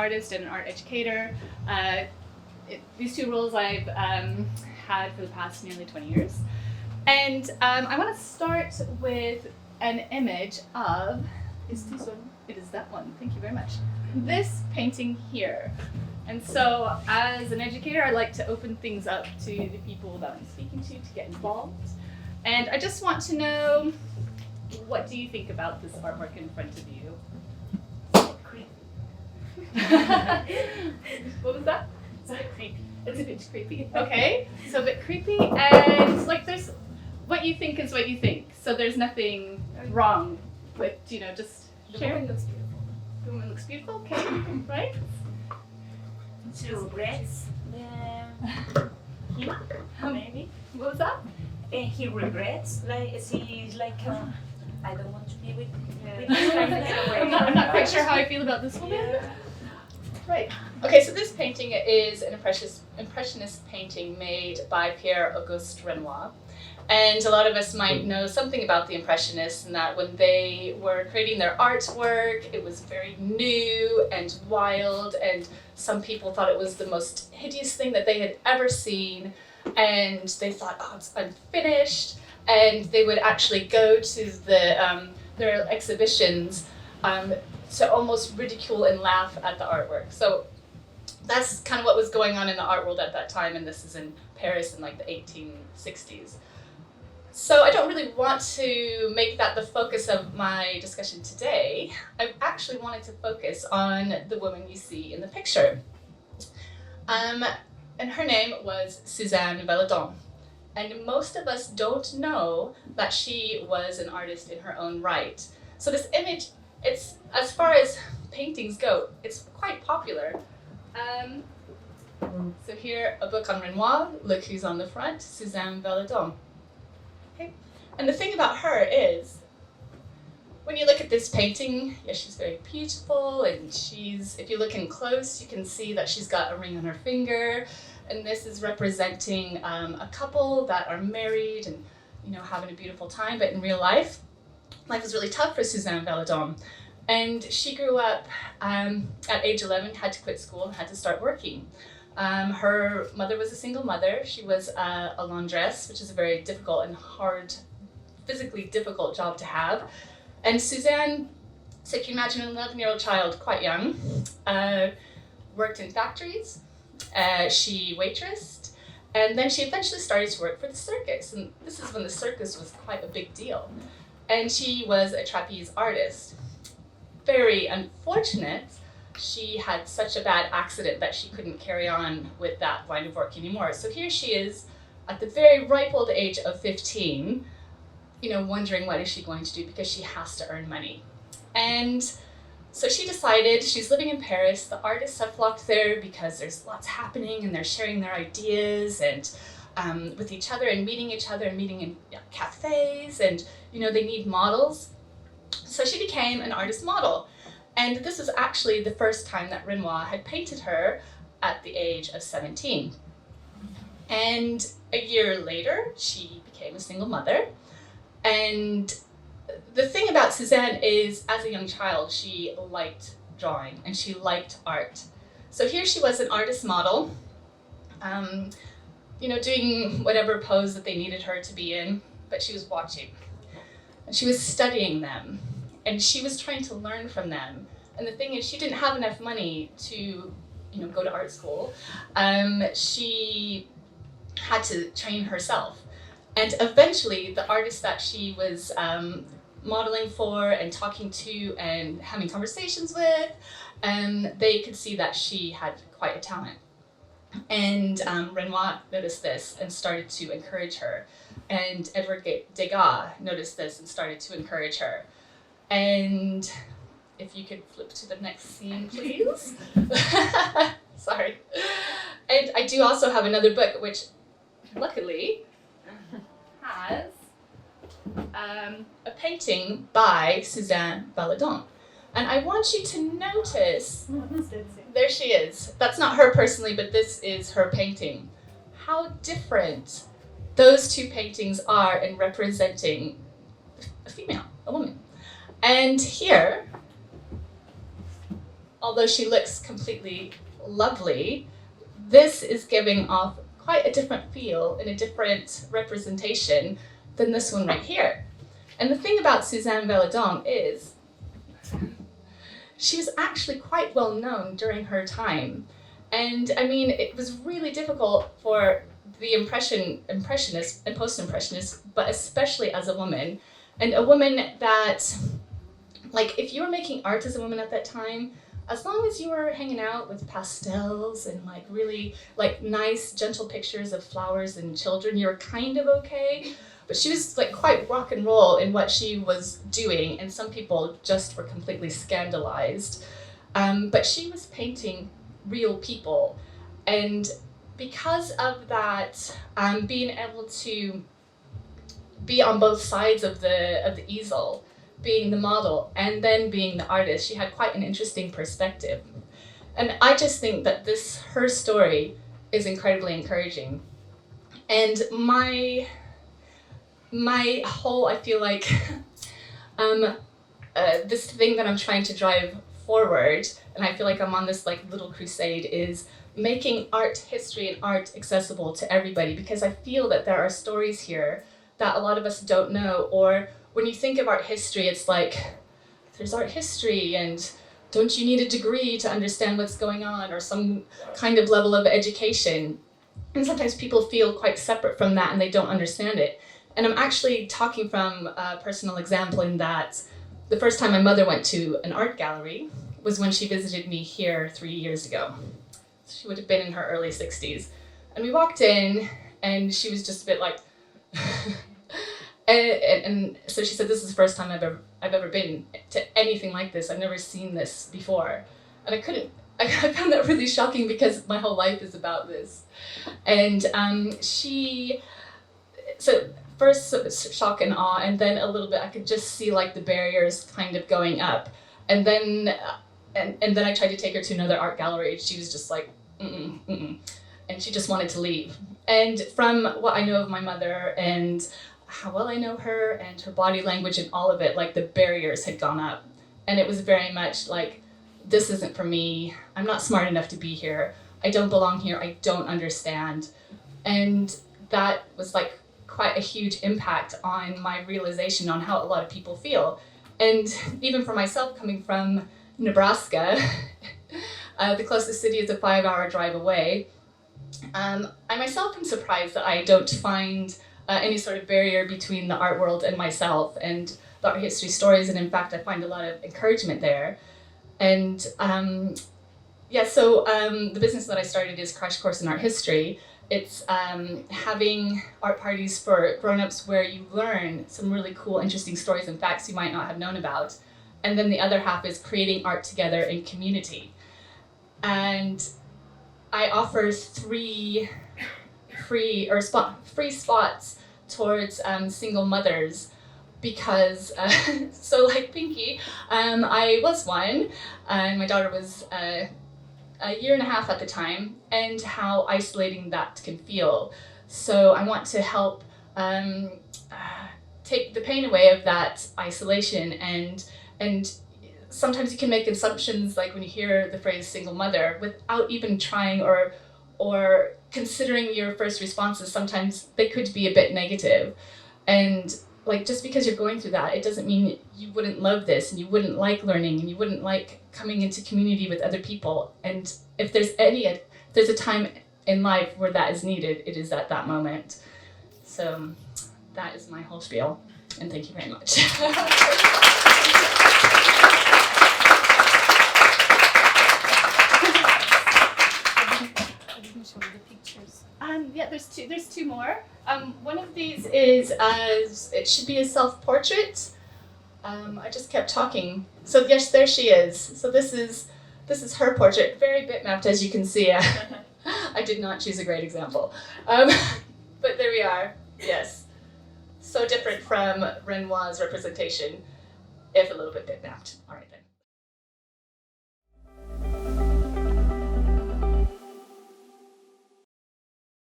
artist and an art educator. These two roles I've had for the past nearly 20 years. And I want to start with an image of, it is that one, thank you very much. This painting here. And so as an educator, I like to open things up to the people that I'm speaking to get involved. And I just want to know, what do you think about this artwork in front of you? What was that? It's a bit creepy. It's a bit creepy. Okay, so a bit creepy, and like there's, what you think is what you think. So there's nothing wrong with, just The woman looks beautiful. The woman looks beautiful, okay, right? She regrets him, maybe. What was that? He regrets, like she's like, I don't want to be with this kind of I'm not quite sure how I feel about this woman. Yeah. Right. Okay, so this painting is an impressionist painting made by Pierre-Auguste Renoir. And a lot of us might know something about the Impressionists, and that when they were creating their artwork, it was very new and wild, and some people thought it was the most hideous thing that they had ever seen, and they thought, oh, it's unfinished, and they would actually go to their exhibitions to almost ridicule and laugh at the artwork. So that's kind of what was going on in the art world at that time, and this is in Paris in like the 1860s. So I don't really want to make that the focus of my discussion today. I actually wanted to focus on the woman you see in the picture. And her name was Suzanne Belladonna. And most of us don't know that she was an artist in her own right. So this image, it's, as far as paintings go, it's quite popular. So here, a book on Renoir. Look who's on the front, Suzanne Belladonna. Okay. And the thing about her is, when you look at this painting, yeah, she's very beautiful, and if you look in close, you can see that she's got a ring on her finger, and this is representing a couple that are married and having a beautiful time. But in real life is really tough for Suzanne Belladonna. And she grew up at age 11, had to quit school and had to start working. Her mother was a single mother. She was a laundress, which is a very difficult and hard, physically difficult job to have. And Suzanne, so you can imagine an 11-year-old child, quite young, worked in factories. She waitressed, and then she eventually started to work for the circus. And this is when the circus was quite a big deal. And she was a trapeze artist. Very unfortunate. She had such a bad accident that she couldn't carry on with that line of work anymore. So here she is at the very ripe old age of 15, wondering what is she going to do because she has to earn money. And so she decided, she's living in Paris, the artists have flocked there because there's lots happening and they're sharing their ideas and with each other and meeting in cafes, and they need models. So she became an artist model. And this was actually the first time that Renoir had painted her at the age of 17. And a year later, she became a single mother. And the thing about Suzanne is, as a young child, she liked drawing and she liked art. So here she was, an artist model, doing whatever pose that they needed her to be in, but she was watching. And she was studying them. And she was trying to learn from them. And the thing is, she didn't have enough money to, go to art school. She had to train herself. And eventually, the artist that she was modeling for and talking to and having conversations with, they could see that she had quite a talent. And Renoir noticed this and started to encourage her. And Edward Degas noticed this and started to encourage her. And if you could flip to the next scene, please. Sorry. And I do also have another book, which luckily has a painting by Suzanne Belladonna. And I want you to notice, there she is. That's not her personally, but this is her painting. How different those two paintings are in representing a female, a woman. And here, although she looks completely lovely, this is giving off quite a different feel and a different representation than this one right here. And the thing about Susanne Belladonna is she was actually quite well known during her time. And I mean, it was really difficult for the impressionists and post-impressionists, but especially as a woman. And a woman that, like, if you were making art as a woman at that time, as long as you were hanging out with pastels and like really like nice, gentle pictures of flowers and children, you're kind of okay. But she was like quite rock and roll in what she was doing, and some people just were completely scandalized. But she was painting real people, and because of that, being able to be on both sides of the easel, being the model and then being the artist, she had quite an interesting perspective. And I just think that her story is incredibly encouraging. And my whole, I feel like, this thing that I'm trying to drive forward, and I feel like I'm on this like little crusade, is making art history and art accessible to everybody, because I feel that there are stories here that a lot of us don't know. Or when you think of art history, it's like, there's art history, and don't you need a degree to understand what's going on, or some kind of level of education? And sometimes people feel quite separate from that and they don't understand it. And I'm actually talking from a personal example in that the first time my mother went to an art gallery was when she visited me here 3 years ago. She would have been in her early 60s. And we walked in and she was just a bit like, and so she said, this is the first time I've ever been to anything like this. I've never seen this before. And I found that really shocking because my whole life is about this. And so first shock and awe, and then a little bit I could just see like the barriers kind of going up. And then I tried to take her to another art gallery, and she was just like, and she just wanted to leave. And from what I know of my mother and how well I know her and her body language and all of it, like the barriers had gone up. And it was very much like, this isn't for me. I'm not smart enough to be here. I don't belong here. I don't understand. And that was like quite a huge impact on my realization on how a lot of people feel. And even for myself, coming from Nebraska, the closest city is a 5-hour drive away. I myself am surprised that I don't find any sort of barrier between the art world and myself and the art history stories, and in fact I find a lot of encouragement there. And the business that I started is Crash Course in Art History. It's having art parties for grown-ups where you learn some really cool, interesting stories and facts you might not have known about. And then the other half is creating art together in community. And I offer 3 free spots towards single mothers, because so like Pinky, I was one, and my daughter was a year and a half at the time, and how isolating that can feel. So I want to help take the pain away of that isolation, and sometimes you can make assumptions, like when you hear the phrase single mother, without even trying or considering your first responses. Sometimes they could be a bit negative. And like, just because you're going through that, it doesn't mean you wouldn't love this and you wouldn't like learning and you wouldn't like coming into community with other people. And if there's a time in life where that is needed, it is at that moment. So that is my whole spiel, and thank you very much. Yeah, there's two more. One of these is it should be a self-portrait. I just kept talking. So yes, there she is. So this is her portrait, very bitmapped, as you can see. I did not choose a great example, but there we are. Yes, so different from Renoir's representation, if a little bit bitmapped. All right.